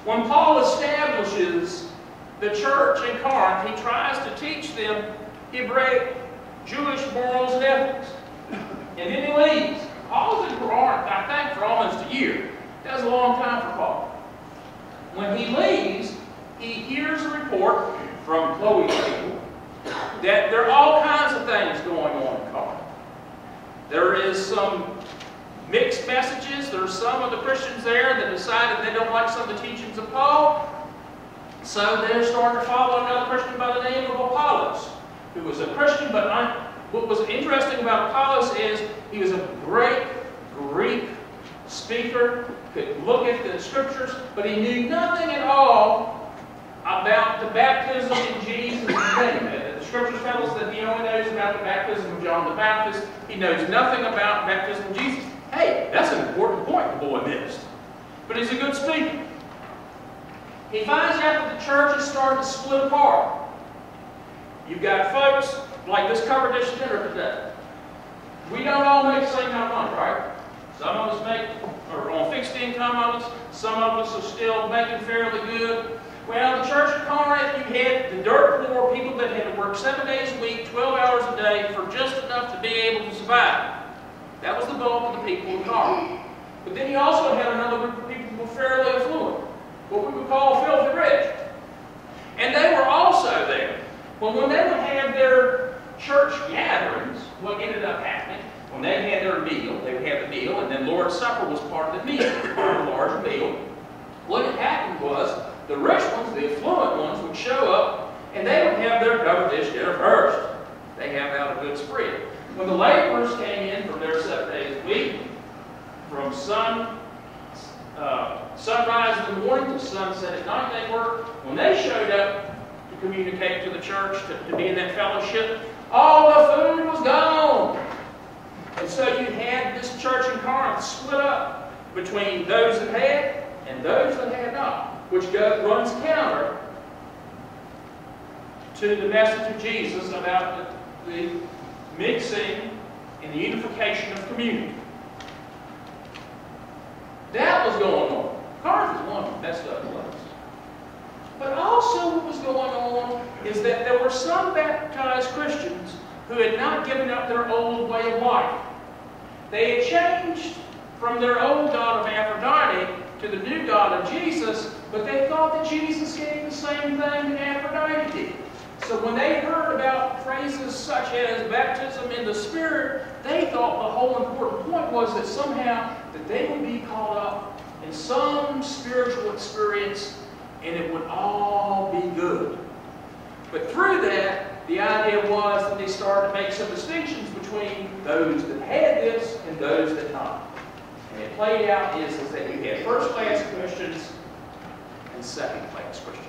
When Paul establishes the church in Corinth, he tries to teach them Hebraic Jewish morals and ethics. And then he leaves. Paul's in Corinth, I think, for almost a year. That's a long time for Paul. When he leaves, he hears a report from Chloe's people that there are all kinds of things going on in Corinth. There is some mixed messages. There's some of the Christians there that decided they don't like some of the teachings of Paul. So they're starting to follow another Christian by the name of Apollos, who was a Christian, but what was interesting about Apollos is he was a great Greek speaker, could look at the scriptures, but he knew nothing at all about the baptism in Jesus' name. The scriptures tell us that he only knows about the baptism of John the Baptist. He knows nothing about baptism of Jesus. Hey, that's an important point the boy missed. But he's a good speaker. He finds out that the church is starting to split apart. You've got folks like this covered dish dinner today. We don't all make the same kind of money, right? Some of us are on fixed income of us. Some of us are still making fairly good. Well, the church at Corinth, you had the dirt poor people that had to work 7 days a week, 12 hours a day for just enough to be able to survive. That was the bulk of the people of Corinth. But then you also had another group of people who were fairly affluent, what we would call filthy rich. And they were also there. Well, when they would have their church gatherings, what ended up happening, when they had their meal, they would have the meal, and then Lord's Supper was part of the meal, part of the larger meal. What had happened was the rich ones, the affluent ones, would show up, and they would have their covered dish dinner first. They have out a good spread. When the laborers came in from their 7 days a week, from sunrise in the morning to sunset at night they worked, when they showed up to communicate to the church, to be in that fellowship, all the food was gone. And so you had this church in Corinth split up between those that had and those that had not, which runs counter to the message of Jesus about the mixing and the unification of community. That was going on. Corinth is one messed up place. But also what was going on is that there were some baptized Christians who had not given up their old way of life. They had changed from their old god of Aphrodite to the new god of Jesus, but they thought that Jesus gave the same thing that Aphrodite did. So when they heard about phrases such as baptism in the Spirit, they thought the whole important point was that somehow that they would be caught up in some spiritual experience and it would all be good. But through that, the idea was that they started to make some distinctions between those that had this and those that not. And it played out is that you had first-class Christians and second-class Christians.